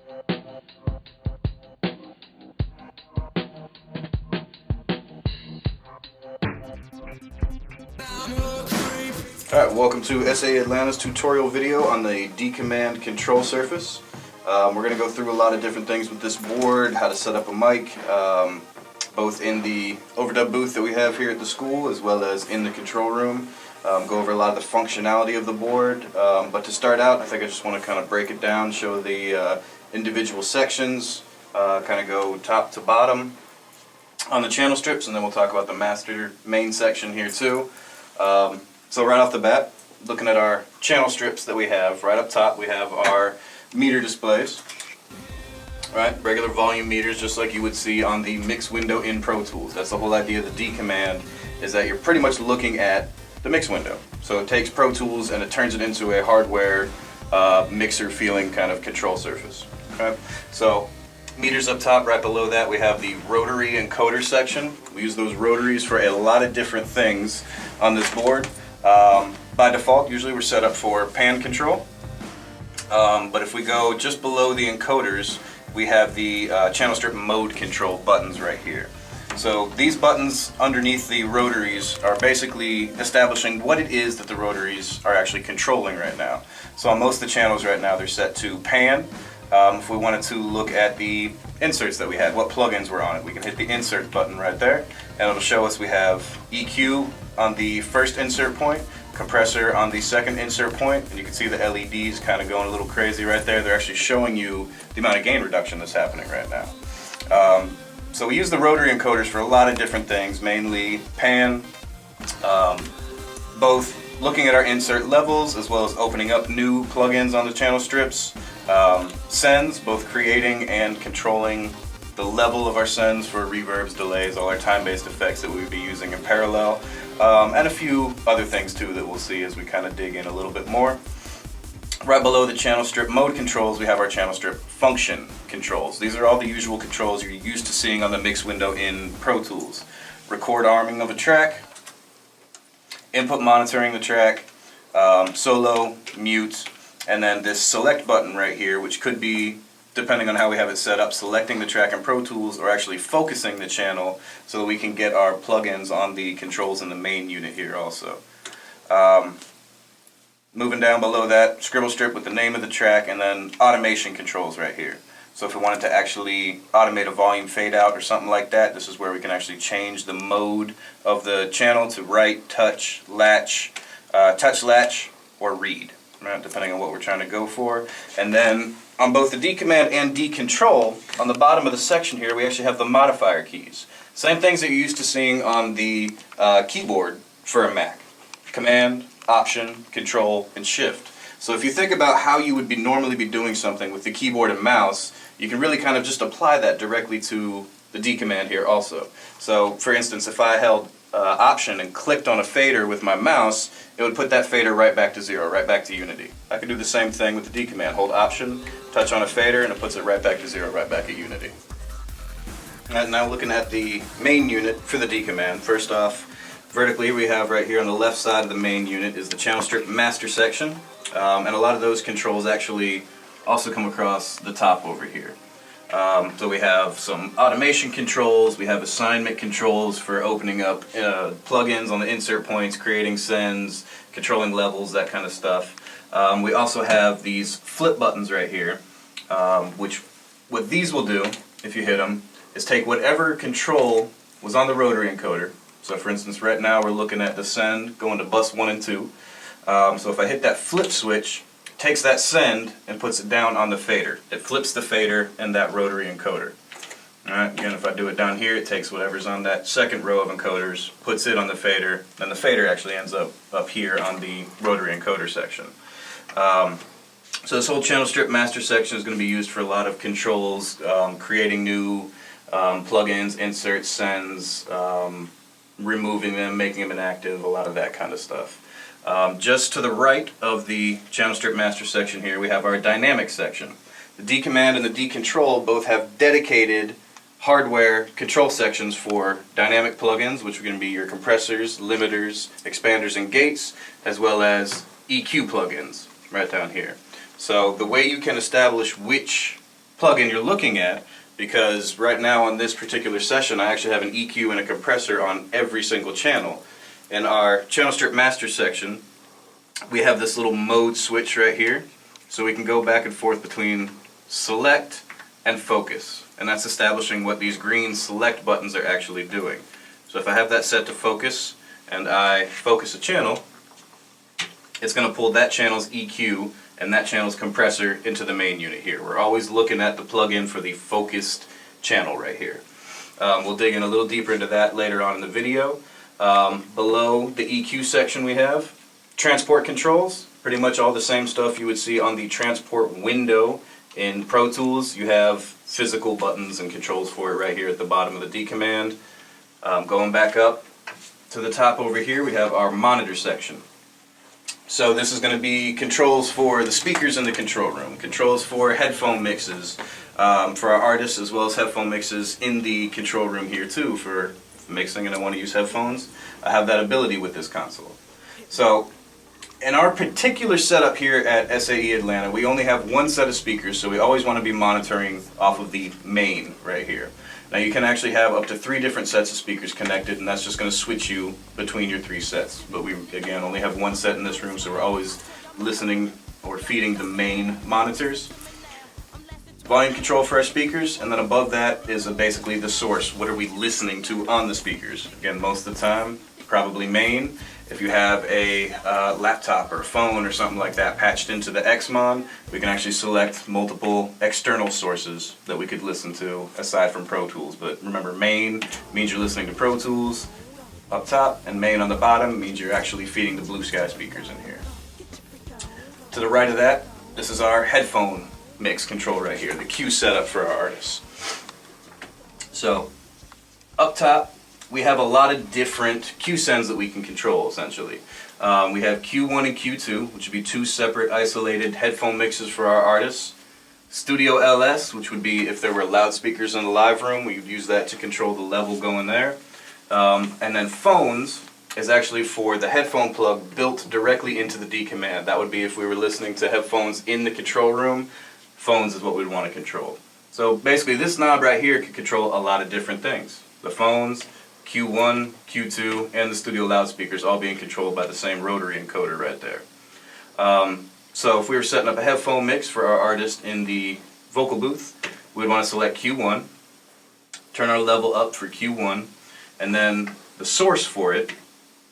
Alright, welcome to SAE Atlanta's tutorial video on the D-Command control surface. We're going to go through a lot of different things with this board, how to set up a mic, both in the OVERDUB booth that we have here at the school as well as in the control room. Go over a lot of the functionality of the board, but to start out I think I just want to kind of break it down, show the individual sections, kind of go top to bottom on the channel strips, and then we'll talk about the master main section here too. So right off the bat, looking at our channel strips that we have, right up top we have our meter displays. Right, regular volume meters just like you would see on the mix window in Pro Tools. That's the whole idea of the D-Command, is that you're pretty much looking at the mix window. So it takes Pro Tools and it turns it into a hardware mixer feeling kind of control surface. Okay? So meters up top, right below that we have the rotary encoder section. We use those rotaries for a lot of different things on this board. By default, usually we're set up for pan control, but if we go just below the encoders, we have the channel strip mode control buttons right here. So these buttons underneath the rotaries are basically establishing what it is that the rotaries are actually controlling right now. So on most of the channels right now they're set to pan. If we wanted to look at the inserts that we had, what plugins were on it, we can hit the insert button right there and it'll show us we have EQ on the first insert point, compressor on the second insert point, and you can see the LEDs kind of going a little crazy right there. They're actually showing you the amount of gain reduction that's happening right now. So we use the rotary encoders for a lot of different things, mainly pan, both looking at our insert levels as well as opening up new plugins on the channel strips, sends, both creating and controlling the level of our sends for reverbs, delays, all our time-based effects that we would be using in parallel, and a few other things too that we'll see as we kind of dig in a little bit more. Right below the channel strip mode controls we have our channel strip function controls. These are all the usual controls you're used to seeing on the mix window in Pro Tools. Record arming of a track, input monitoring the track, solo, mute, and then this select button right here, which could be, depending on how we have it set up, selecting the track in Pro Tools or actually focusing the channel so that we can get our plugins on the controls in the main unit here also. Moving down below that, scribble strip with the name of the track, and then automation controls right here. So if we wanted to actually automate a volume fade out or something like that, this is where we can actually change the mode of the channel to write, touch, latch, or read, right, depending on what we're trying to go for. And then on both the D-Command and D-Control, on the bottom of the section here, we actually have the modifier keys. Same things that you're used to seeing on the keyboard for a Mac. Command, Option, Control, and Shift. So if you think about how you would normally be doing something with the keyboard and mouse, you can really kind of just apply that directly to the D-Command here also. So for instance, if I held Option and clicked on a fader with my mouse, it would put that fader right back to 0, right back to Unity. I could do the same thing with the D-Command. Hold Option, touch on a fader, and it puts it right back to 0, right back at Unity. And now looking at the main unit for the D-Command, first off, vertically we have right here on the left side of the main unit is the channel strip master section, and a lot of those controls actually also come across the top over here. So we have some automation controls, we have assignment controls for opening up plugins on the insert points, creating sends, controlling levels, that kind of stuff. We also have these flip buttons right here, which what these will do, if you hit them, is take whatever control was on the rotary encoder. So for instance, right now we're looking at the send going to bus 1 and 2. So if I hit that flip switch, it takes that send and puts it down on the fader. It flips the fader and that rotary encoder. Alright, again, if I do it down here, it takes whatever's on that second row of encoders, puts it on the fader, and the fader actually ends up here on the rotary encoder section. So this whole channel strip master section is going to be used for a lot of controls, creating new plugins, inserts, sends, removing them, making them inactive, a lot of that kind of stuff. Just to the right of the channel strip master section here, we have our dynamic section. The D-Command and the D-Control both have dedicated hardware control sections for dynamic plugins, which are going to be your compressors, limiters, expanders, and gates, as well as EQ plugins right down here. So the way you can establish which plugin you're looking at, because right now on this particular session I actually have an EQ and a compressor on every single channel. In our channel strip master section, we have this little mode switch right here, so we can go back and forth between select and focus, and that's establishing what these green select buttons are actually doing. So if I have that set to focus and I focus a channel, it's going to pull that channel's EQ and that channel's compressor into the main unit here. We're always looking at the plug-in for the focused channel right here. We'll dig in a little deeper into that later on in the video. Below the EQ section we have transport controls, pretty much all the same stuff you would see on the transport window in Pro Tools. You have physical buttons and controls for it right here at the bottom of the D command. Going back up to the top over here, we have our monitor section. So this is going to be controls for the speakers in the control room, controls for headphone mixes for our artists, as well as headphone mixes in the control room here too for mixing and I want to use headphones. I have that ability with this console. So in our particular setup here at SAE Atlanta, we only have one set of speakers, so we always want to be monitoring off of the main right here. Now you can actually have up to 3 different sets of speakers connected, and that's just going to switch you between your 3 sets. But we, again, only have one set in this room, so we're always listening or feeding the main monitors. Volume control for our speakers, and then above that is basically the source. What are we listening to on the speakers? Again, most of the time, probably main. If you have a laptop or a phone or something like that patched into the XMON, we can actually select multiple external sources that we could listen to aside from Pro Tools. But remember, main means you're listening to Pro Tools up top, and main on the bottom means you're actually feeding the Blue Sky speakers in here. To the right of that, this is our headphone mix control right here, the Q setup for our artists. So, up top, we have a lot of different Q sends that we can control, essentially. We have Q1 and Q2, which would be 2 separate isolated headphone mixes for our artists. Studio LS, which would be if there were loudspeakers in the live room, we would use that to control the level going there. And then phones is actually for the headphone plug built directly into the D command. That would be if we were listening to headphones in the control room, phones is what we'd want to control. So basically this knob right here can control a lot of different things. The phones, Q1, Q2, and the studio loudspeakers all being controlled by the same rotary encoder right there. So if we were setting up a headphone mix for our artist in the vocal booth, we'd want to select Q1, turn our level up for Q1, and then the source for it,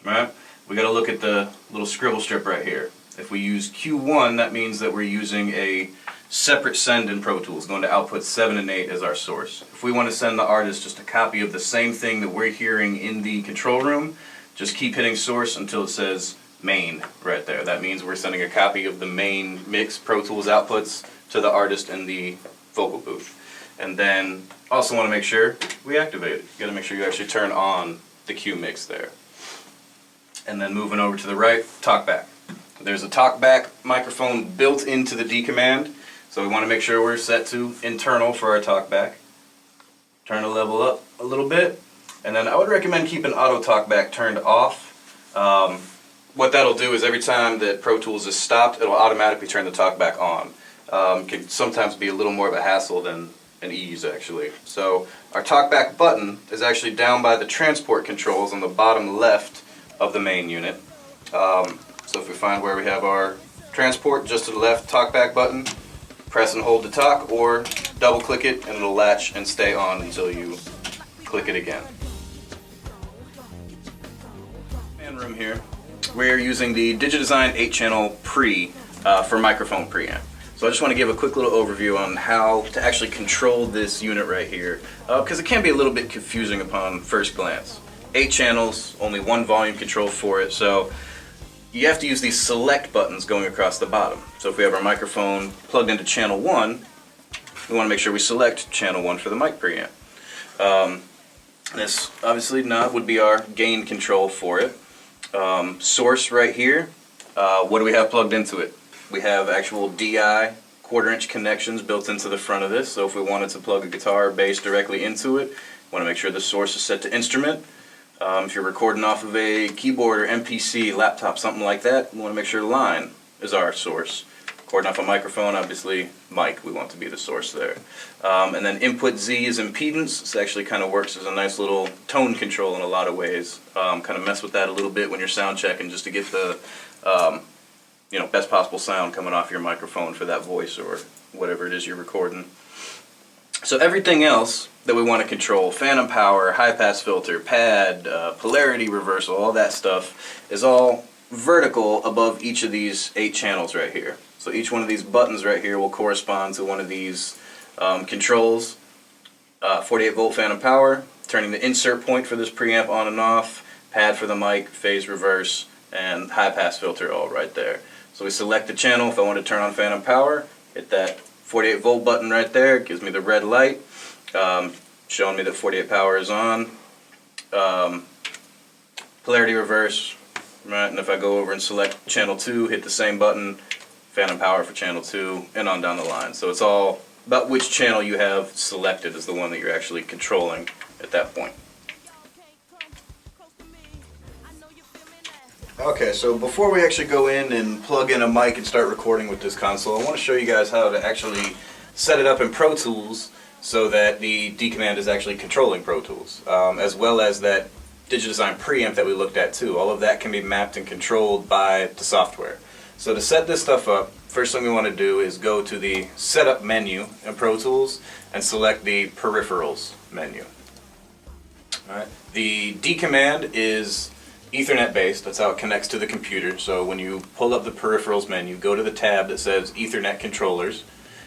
right? We got to look at the little scribble strip right here. If we use Q1, that means that we're using a separate send in Pro Tools, going to output 7 and 8 as our source. If we want to send the artist just a copy of the same thing that we're hearing in the control room, just keep hitting source until it says main right there. That means we're sending a copy of the main mix Pro Tools outputs to the artist in the vocal booth. And then also want to make sure we activate it. You got to make sure you actually turn on the Q mix there. And then moving over to the right, talkback. There's a talkback microphone built into the D command. So we want to make sure we're set to internal for our talkback. Turn the level up a little bit. And then I would recommend keeping auto talkback turned off. What that'll do is every time that Pro Tools is stopped, it'll automatically turn the talkback on. Can sometimes be a little more of a hassle than an ease actually. So our talkback button is actually down by the transport controls on the bottom left of the main unit. So if we find where we have our transport, just to the left talkback button, press and hold to talk, or double click it and it'll latch and stay on until you click it again. And room here, we're using the DIGIDESIGN 8-channel pre for microphone preamp. So I just want to give a quick little overview on how to actually control this unit right here, because it can be a little bit confusing upon first glance. 8 channels, only 1 volume control for it, so you have to use these select buttons going across the bottom. So if we have our microphone plugged into channel 1, we want to make sure we select channel 1 for the mic preamp. This obviously knob would be our gain control for it. Source right here, what do we have plugged into it? We have actual DI 1/4 inch connections built into the front of this, so if we wanted to plug a guitar or bass directly into it, we want to make sure the source is set to instrument. If you're recording off of a keyboard or MPC, laptop, something like that, we want to make sure line is our source. Recording off a microphone, obviously, mic, we want to be the source there. And then input Z is impedance. This actually kind of works as a nice little tone control in a lot of ways. Kind of mess with that a little bit when you're sound checking just to get the best possible sound coming off your microphone for that voice or whatever it is you're recording. So everything else that we want to control, phantom power, high pass filter, pad, polarity reversal, all that stuff is all vertical above each of these 8 channels right here. So each one of these buttons right here will correspond to one of these controls. 48 volt phantom power, turning the insert point for this preamp on and off, pad for the mic, phase reverse, and high pass filter all right there. So we select the channel. If I want to turn on phantom power, hit that 48 volt button right there. It gives me the red light showing me that 48 power is on. Polarity reverse, right? And if I go over and select channel 2, hit the same button, phantom power for channel 2, and on down the line. So it's all about which channel you have selected is the one that you're actually controlling at that point. Okay, so before we actually go in and plug in a mic and start recording with this console, I want to show you guys how to actually set it up in Pro Tools so that the D command is actually controlling Pro Tools, as well as that DigiDesign preamp that we looked at too. All of that can be mapped and controlled by the software. So to set this stuff up, first thing we want to do is go to the Setup menu in Pro Tools and select the Peripherals menu. Alright. The D command is Ethernet based, that's how it connects to the computer. So when you pull up the Peripherals menu, go to the tab that says Ethernet Controllers.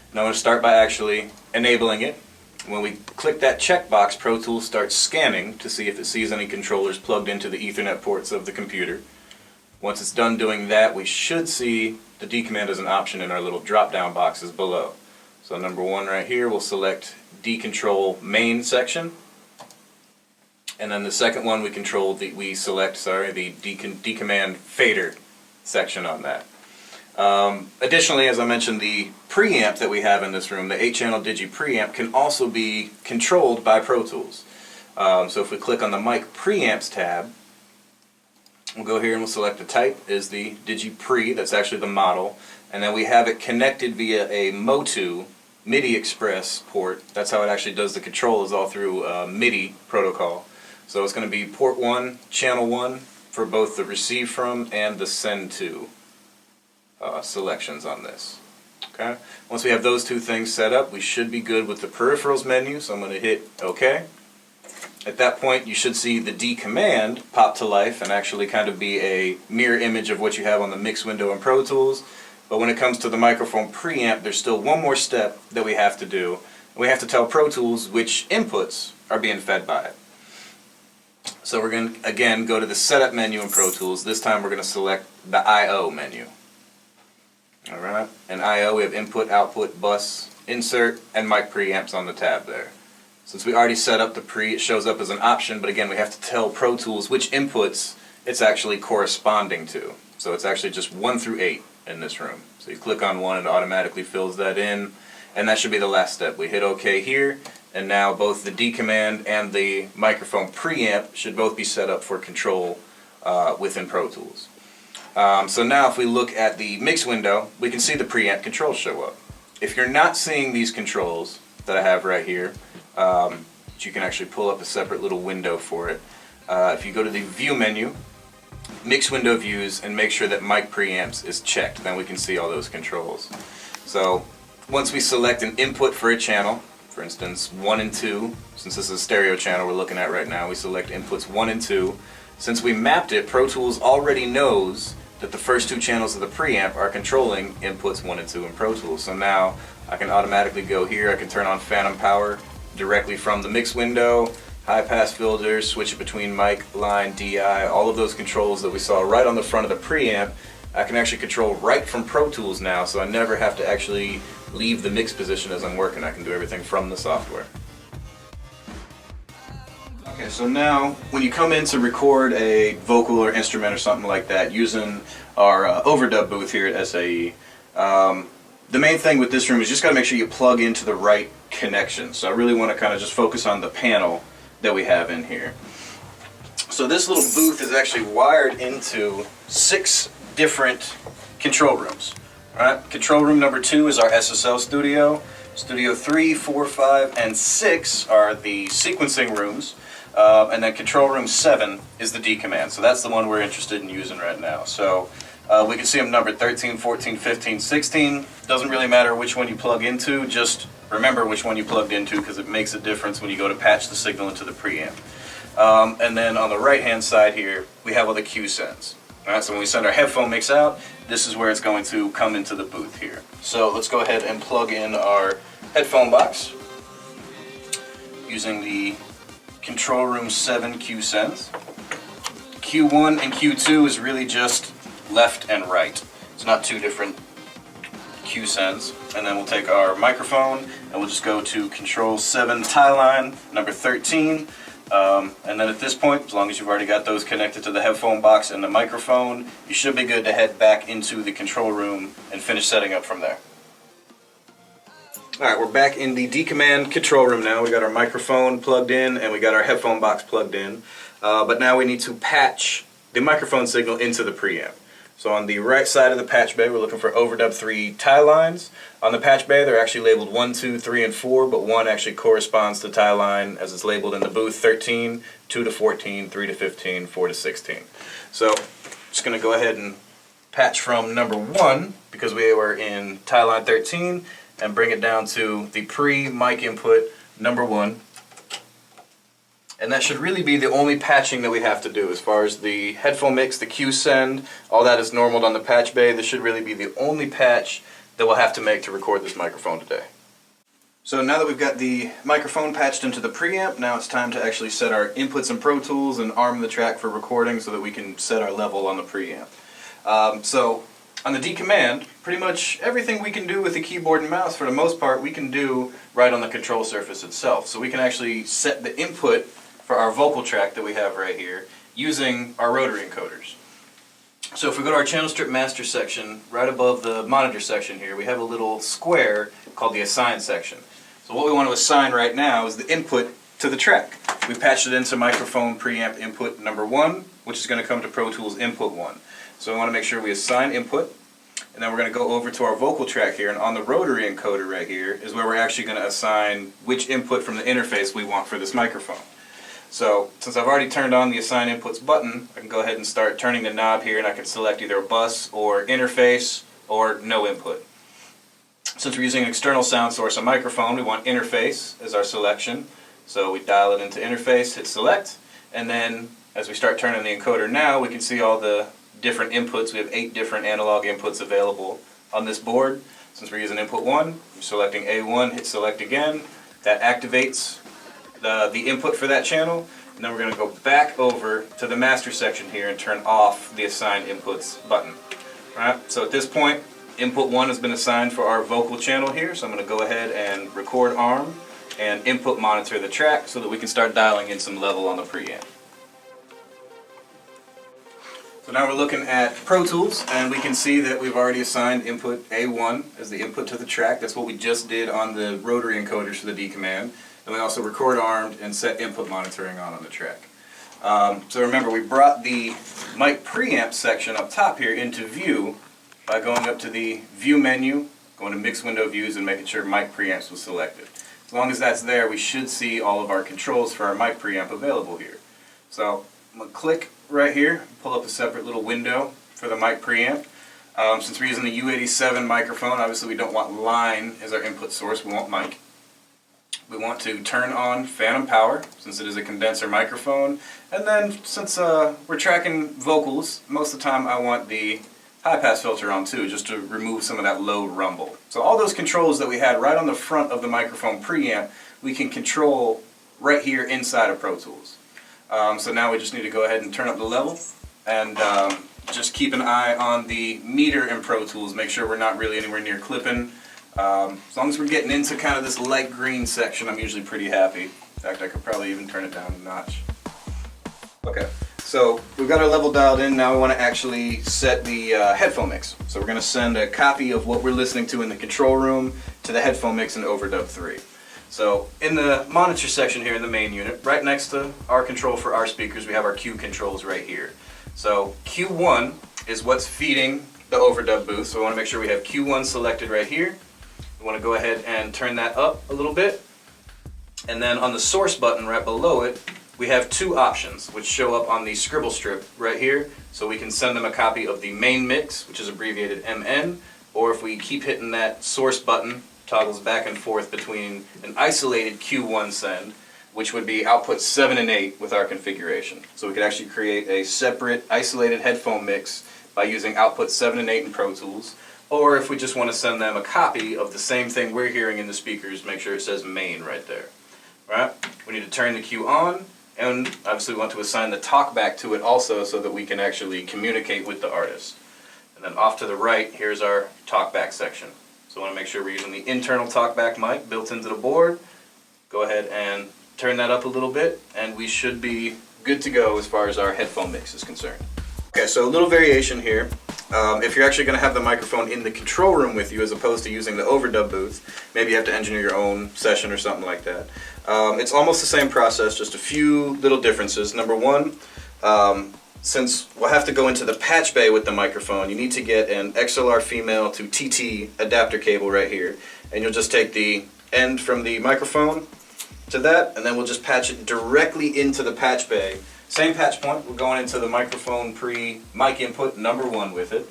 And I'm going to start by actually enabling it. When we click that checkbox, Pro Tools starts scanning to see if it sees any controllers plugged into the Ethernet ports of the computer. Once it's done doing that, we should see the D command as an option in our little drop-down boxes below. So number 1 right here, we'll select D control main section. And then the second one we select the D command fader section on that. Additionally, as I mentioned, the preamp that we have in this room, the 8-channel Digi preamp, can also be controlled by Pro Tools. So if we click on the mic preamps tab, we'll go here and we'll select the type is the Digi Pre, that's actually the model, and then we have it connected via a MO2 MIDI Express port. That's how it actually does the control, is all through MIDI protocol. So it's going to be port 1, channel 1 for both the receive from and the send to selections on this. Okay. Once we have those two things set up, we should be good with the peripherals menu, so I'm going to hit OK. At that point, you should see the D command pop to life and actually kind of be a mirror image of what you have on the mix window in Pro Tools. But when it comes to the microphone preamp, there's still one more step that we have to do. We have to tell Pro Tools which inputs are being fed by it. So we're going to, again, go to the Setup menu in Pro Tools. This time we're going to select the I/O menu. Alright, and I/O, we have input, output, bus, insert, and mic preamps on the tab there. Since we already set up the pre, it shows up as an option, but again, we have to tell Pro Tools which inputs it's actually corresponding to. So it's actually just 1 through 8 in this room. So you click on 1 and it automatically fills that in, and that should be the last step. We hit OK here, and now both the D command and the microphone preamp should both be set up for control within Pro Tools. So now if we look at the mix window, we can see the preamp controls show up. If you're not seeing these controls that I have right here, you can actually pull up a separate little window for it. If you go to the View menu, Mix Window Views, and make sure that mic preamps is checked, then we can see all those controls. So once we select an input for a channel, for instance 1 and 2, since this is a stereo channel we're looking at right now, we select inputs 1 and 2. Since we mapped it, Pro Tools already knows that the first 2 channels of the preamp are controlling inputs 1 and 2 in Pro Tools. So now I can automatically go here, I can turn on phantom power directly from the mix window, high pass filters, switch it between mic, line, DI, all of those controls that we saw right on the front of the preamp, I can actually control right from Pro Tools now, so I never have to actually leave the mix position as I'm working. I can do everything from the software. Okay, so now when you come in to record a vocal or instrument or something like that using our OVERDUB booth here at SAE, the main thing with this room is just got to make sure you plug into the right connection. So I really want to kind of just focus on the panel that we have in here. So this little booth is actually wired into 6 different control rooms. Alright, control room number 2 is our SSL studio. Studio 3, 4, 5, and 6 are the sequencing rooms. And then control room 7 is the D command. So that's the one we're interested in using right now. So we can see them numbered 13, 14, 15, 16. Doesn't really matter which one you plug into, just remember which one you plugged into because it makes a difference when you go to patch the signal into the preamp. And then on the right hand side here, we have all the Q sends. Alright, so when we send our headphone mix out, this is where it's going to come into the booth here. So let's go ahead and plug in our headphone box using the control room 7 Q sends. Q1 and Q2 is really just left and right. It's not two different Q sends. And then we'll take our microphone and we'll just go to control 7 tie line number 13. And then at this point, as long as you've already got those connected to the headphone box and the microphone, you should be good to head back into the control room and finish setting up from there. Alright, we're back in the D command control room now. We got our microphone plugged in and we got our headphone box plugged in. But now we need to patch the microphone signal into the preamp. So on the right side of the patch bay, we're looking for OVERDUB 3 tie lines. On the patch bay, they're actually labeled 1, 2, 3, and 4, but 1 actually corresponds to tie line as it's labeled in the booth 13, 2 to 14, 3 to 15, 4 to 16. So just going to go ahead and patch from number 1, because we were in tie line 13, and bring it down to the pre-mic input number 1. And that should really be the only patching that we have to do as far as the headphone mix, the Q send, all that is normaled on the patch bay. This should really be the only patch that we'll have to make to record this microphone today. So now that we've got the microphone patched into the preamp, now it's time to actually set our inputs in Pro Tools and arm the track for recording so that we can set our level on the preamp. So on the D command, pretty much everything we can do with the keyboard and mouse, for the most part, we can do right on the control surface itself. So we can actually set the input for our vocal track that we have right here using our rotary encoders. So if we go to our channel strip master section, right above the monitor section here, we have a little square called the assign section. So what we want to assign right now is the input to the track. We patched it into microphone preamp input number 1, which is going to come to Pro Tools input 1. So we want to make sure we assign input, and then we're going to go over to our vocal track here, and on the rotary encoder right here is where we're actually going to assign which input from the interface we want for this microphone. So since I've already turned on the assign inputs button, I can go ahead and start turning the knob here, and I can select either a bus or interface or no input. Since we're using an external sound source, a microphone, we want interface as our selection. So we dial it into interface, hit select, and then as we start turning the encoder now, we can see all the different inputs. We have 8 different analog inputs available on this board. Since we're using input 1, I'm selecting A1, hit select again. That activates the input for that channel, and then we're going to go back over to the master section here and turn off the assign inputs button. Alright, so at this point, input 1 has been assigned for our vocal channel here, so I'm going to go ahead and record arm and input monitor the track so that we can start dialing in some level on the preamp. So now we're looking at Pro Tools, and we can see that we've already assigned input A1 as the input to the track. That's what we just did on the rotary encoders for the D command. And we also record armed and set input monitoring on the track. So remember, we brought the mic preamp section up top here into view by going up to the view menu, going to mix window views, and making sure mic preamps was selected. As long as that's there, we should see all of our controls for our mic preamp available here. So I'm going to click right here, pull up a separate little window for the mic preamp. Since we're using the U87 microphone, obviously we don't want line as our input source, we want mic. We want to turn on phantom power, since it is a condenser microphone. And then, since we're tracking vocals, most of the time I want the high-pass filter on too, just to remove some of that low rumble. So all those controls that we had right on the front of the microphone preamp, we can control right here inside of Pro Tools. So now we just need to go ahead and turn up the level, and just keep an eye on the meter in Pro Tools, make sure we're not really anywhere near clipping. As long as we're getting into kind of this light green section, I'm usually pretty happy. In fact, I could probably even turn it down a notch. Okay, so we've got our level dialed in. Now we want to actually set the headphone mix. So we're going to send a copy of what we're listening to in the control room to the headphone mix in OVERDUB 3. So in the monitor section here in the main unit, right next to our control for our speakers, we have our Q controls right here. So Q1 is what's feeding the overdub booth. So we want to make sure we have Q1 selected right here. We want to go ahead and turn that up a little bit. And then on the source button right below it, we have two options which show up on the scribble strip right here. So we can send them a copy of the main mix, which is abbreviated MN, or if we keep hitting that source button, toggles back and forth between an isolated Q1 send, which would be output 7 and 8 with our configuration. So we could actually create a separate isolated headphone mix by using output 7 and 8 in Pro Tools. Or if we just want to send them a copy of the same thing we're hearing in the speakers, make sure it says main right there. Right? We need to turn the Q on, and obviously we want to assign the talkback to it also so that we can actually communicate with the artist. And then off to the right, here's our talkback section. So I want to make sure we're using the internal talkback mic built into the board. Go ahead and turn that up a little bit, and we should be good to go as far as our headphone mix is concerned. Okay, so a little variation here. If you're actually going to have the microphone in the control room with you as opposed to using the overdub booth, maybe you have to engineer your own session or something like that. It's almost the same process, just a few little differences. Number one, since we'll have to go into the patch bay with the microphone, you need to get an XLR female to TT adapter cable right here. And you'll just take the end from the microphone to that, and then we'll just patch it directly into the patch bay. Same patch point, we're going into the microphone pre-mic input number 1 with it.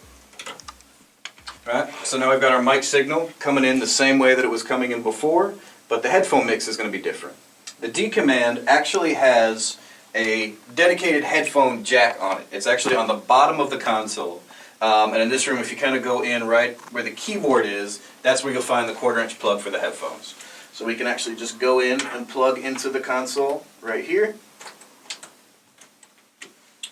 Right, so now we've got our mic signal coming in the same way that it was coming in before, but the headphone mix is going to be different. The D command actually has a dedicated headphone jack on it. It's actually on the bottom of the console. And in this room, if you kind of go in right where the keyboard is, that's where you'll find the 1/4" plug for the headphones. So we can actually just go in and plug into the console right here.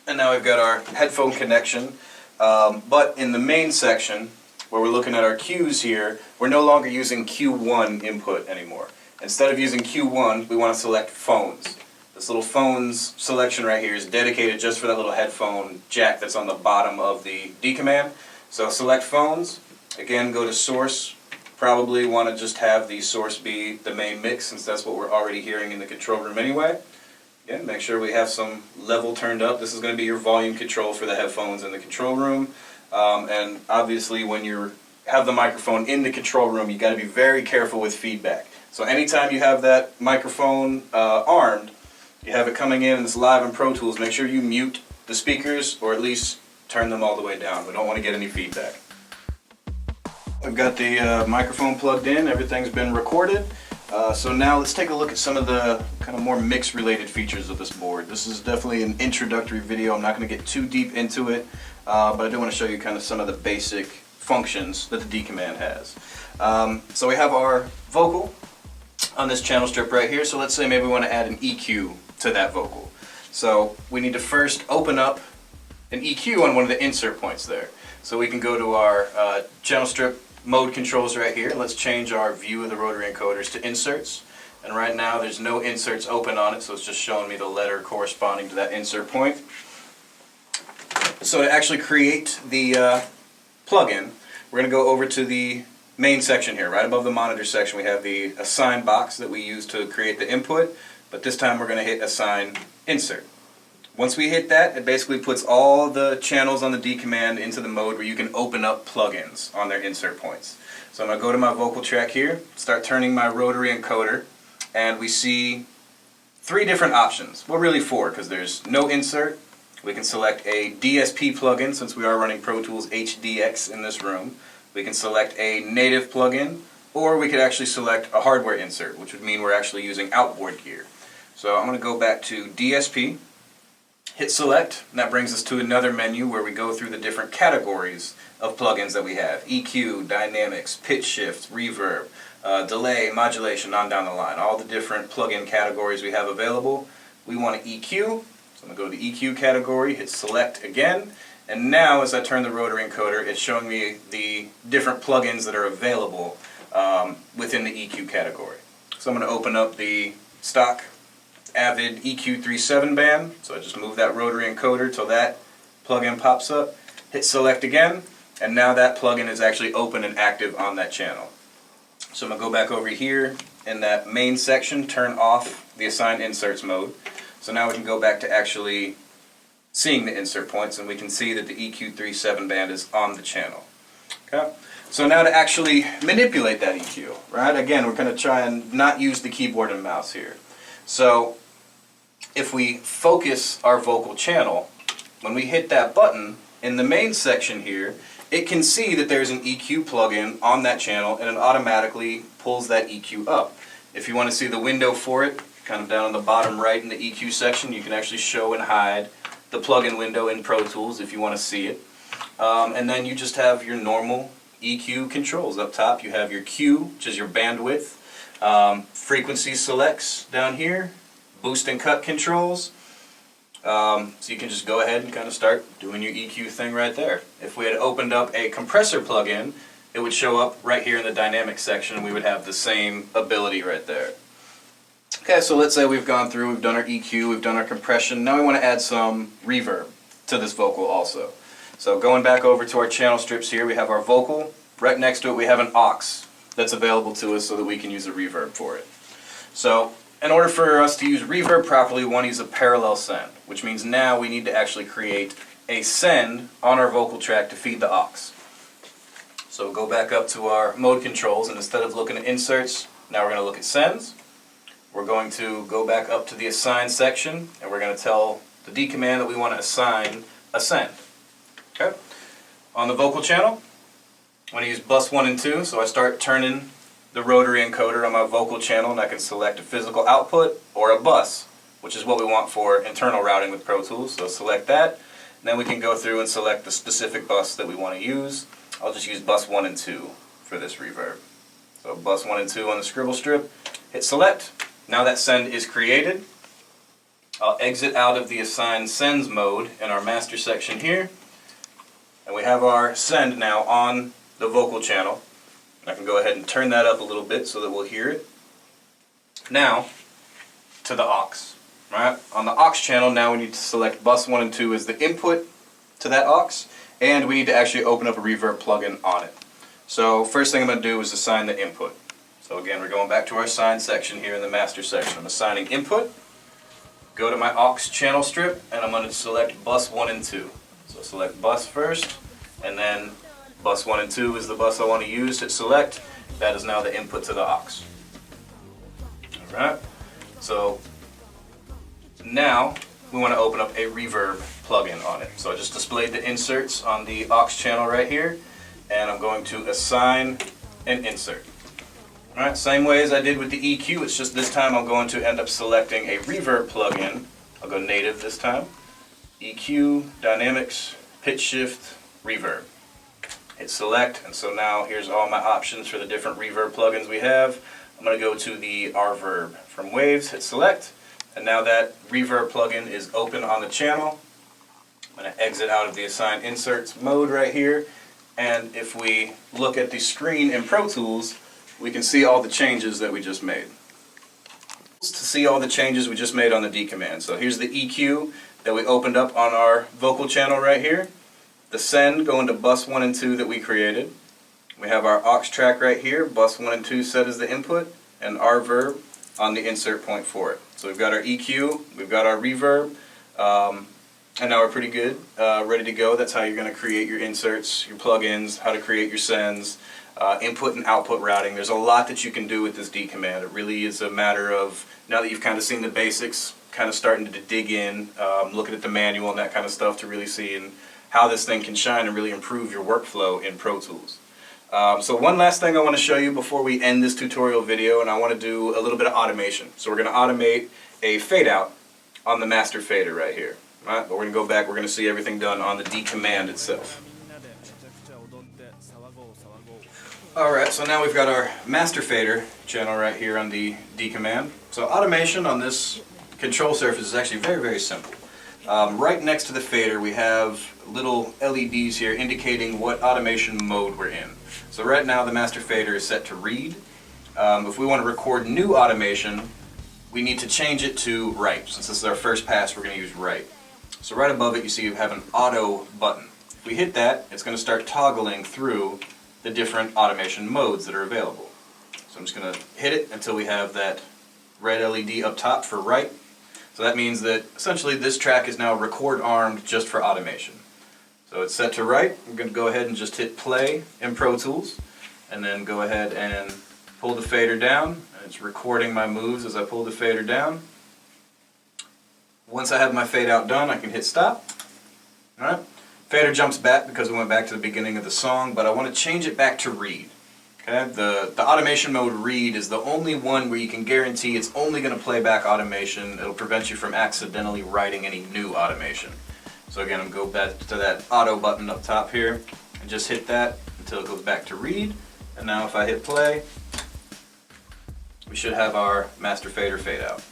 And now we've got our headphone connection, but in the main section, where we're looking at our Qs here, we're no longer using Q1 input anymore. Instead of using Q1, we want to select phones. This little phones selection right here is dedicated just for that little headphone jack that's on the bottom of the D command. So select phones, again go to source, probably want to just have the source be the main mix since that's what we're already hearing in the control room anyway. Again, make sure we have some level turned up. This is going to be your volume control for the headphones in the control room. And obviously when you have the microphone in the control room, you got to be very careful with feedback. So anytime you have that microphone armed, you have it coming in and it's live in Pro Tools, make sure you mute the speakers or at least turn them all the way down. We don't want to get any feedback. We've got the microphone plugged in, everything's been recorded. So now let's take a look at some of the kind of more mix related features of this board. This is definitely an introductory video. I'm not going to get too deep into it, but I do want to show you kind of some of the basic functions that the D command has. So we have our vocal on this channel strip right here. So let's say maybe we want to add an EQ to that vocal. So we need to first open up an EQ on one of the insert points there. So we can go to our channel strip mode controls right here. Let's change our view of the rotary encoders to inserts. And right now there's no inserts open on it, so it's just showing me the letter corresponding to that insert point. So to actually create the plugin, we're going to go over to the main section here. Right above the monitor section we have the assign box that we use to create the input, but this time we're going to hit assign insert. Once we hit that, it basically puts all the channels on the D command into the mode where you can open up plugins on their insert points. So I'm going to go to my vocal track here, start turning my rotary encoder, and we see 3 different options. Well, really 4, because there's no insert. We can select a DSP plugin, since we are running Pro Tools HDX in this room. We can select a native plugin, or we could actually select a hardware insert, which would mean we're actually using outboard gear. So I'm going to go back to DSP. Hit select, and that brings us to another menu where we go through the different categories of plugins that we have. EQ, dynamics, pitch shift, reverb, delay, modulation, on down the line. All the different plugin categories we have available. We want to EQ, so I'm going to go to the EQ category, hit select again, and now as I turn the rotary encoder, it's showing me the different plugins that are available within the EQ category. So I'm going to open up the stock Avid EQ37 band, so I just move that rotary encoder till that plugin pops up, hit select again, and now that plugin is actually open and active on that channel. So I'm going to go back over here in that main section, turn off the assign inserts mode. So now we can go back to actually seeing the insert points, and we can see that the EQ37 band is on the channel. Okay? So now to actually manipulate that EQ, right? Again, we're going to try and not use the keyboard and mouse here. So if we focus our vocal channel, when we hit that button in the main section here, it can see that there's an EQ plugin on that channel, and it automatically pulls that EQ up. If you want to see the window for it, kind of down on the bottom right in the EQ section, you can actually show and hide the plugin window in Pro Tools if you want to see it. And then you just have your normal EQ controls. Up top you have your Q, which is your bandwidth, frequency selects down here, boost and cut controls. So you can just go ahead and kind of start doing your EQ thing right there. If we had opened up a compressor plugin, it would show up right here in the dynamic section, and we would have the same ability right there. Okay, so let's say we've gone through, we've done our EQ, we've done our compression. Now we want to add some reverb to this vocal also. So going back over to our channel strips here, we have our vocal. Right next to it we have an aux that's available to us so that we can use a reverb for it. So in order for us to use reverb properly, we want to use a parallel send, which means now we need to actually create a send on our vocal track to feed the aux. So go back up to our mode controls, and instead of looking at inserts, now we're going to look at sends. We're going to go back up to the assign section, and we're going to tell the D command that we want to assign a send. Okay? On the vocal channel, I'm going to use bus 1 and 2, so I start turning the rotary encoder on my vocal channel, and I can select a physical output or a bus, which is what we want for internal routing with Pro Tools. So select that, and then we can go through and select the specific bus that we want to use. I'll just use bus 1 and 2 for this reverb. So bus 1 and 2 on the scribble strip, hit select. Now that send is created. I'll exit out of the assign sends mode in our master section here, and we have our send now on the vocal channel. I can go ahead and turn that up a little bit so that we'll hear it. Now to the aux. Right? On the aux channel, now we need to select bus 1 and 2 as the input to that aux, and we need to actually open up a reverb plugin on it. So first thing I'm going to do is assign the input. So again, we're going back to our assign section here in the master section. I'm assigning input, go to my aux channel strip, and I'm going to select bus 1 and 2. So select bus first, and then bus 1 and 2 is the bus I want to use. Hit select. That is now the input to the aux. Alright, so now we want to open up a reverb plugin on it. So I just displayed the inserts on the aux channel right here, and I'm going to assign an insert. Alright, same way as I did with the EQ, it's just this time I'm going to end up selecting a reverb plugin. I'll go native this time. EQ, dynamics, pitch shift, reverb. Hit select, and so now here's all my options for the different reverb plugins we have. I'm going to go to the RVerb from Waves, hit select, and now that reverb plugin is open on the channel. I'm going to exit out of the assign inserts mode right here, and if we look at the screen in Pro Tools, we can see all the changes that we just made. To see all the changes we just made on the D command. So here's the EQ that we opened up on our vocal channel right here. The send going to bus 1 and 2 that we created. We have our aux track right here, bus 1 and 2 set as the input, and RVerb on the insert point for it. So we've got our EQ, we've got our reverb, and now we're pretty good, ready to go. That's how you're going to create your inserts, your plugins, how to create your sends, input and output routing. There's a lot that you can do with this D command. It really is a matter of, now that you've kind of seen the basics, kind of starting to dig in, looking at the manual and that kind of stuff to really see how this thing can shine and really improve your workflow in Pro Tools. So one last thing I want to show you before we end this tutorial video, and I want to do a little bit of automation. So we're going to automate a fade out on the master fader right here. Right? But we're going to go back, we're going to see everything done on the D command itself. Alright, so now we've got our master fader channel right here on the D command. So automation on this control surface is actually very, very simple. Right next to the fader we have little LEDs here indicating what automation mode we're in. So right now the master fader is set to read. If we want to record new automation, we need to change it to write. Since this is our first pass, we're going to use write. So right above it you see you have an auto button. If we hit that, it's going to start toggling through the different automation modes that are available. So I'm just going to hit it until we have that red LED up top for write. So that means that essentially this track is now record armed just for automation. So it's set to write. I'm going to go ahead and just hit play in Pro Tools, and then go ahead and pull the fader down, and it's recording my moves as I pull the fader down. Once I have my fade out done, I can hit stop. Alright, fader jumps back because we went back to the beginning of the song, but I want to change it back to read. Okay, the automation mode read is the only one where you can guarantee it's only going to play back automation. It'll prevent you from accidentally writing any new automation. So again, I'm going to go back to that auto button up top here and just hit that until it goes back to read. And now if I hit play, we should have our master fader fade out.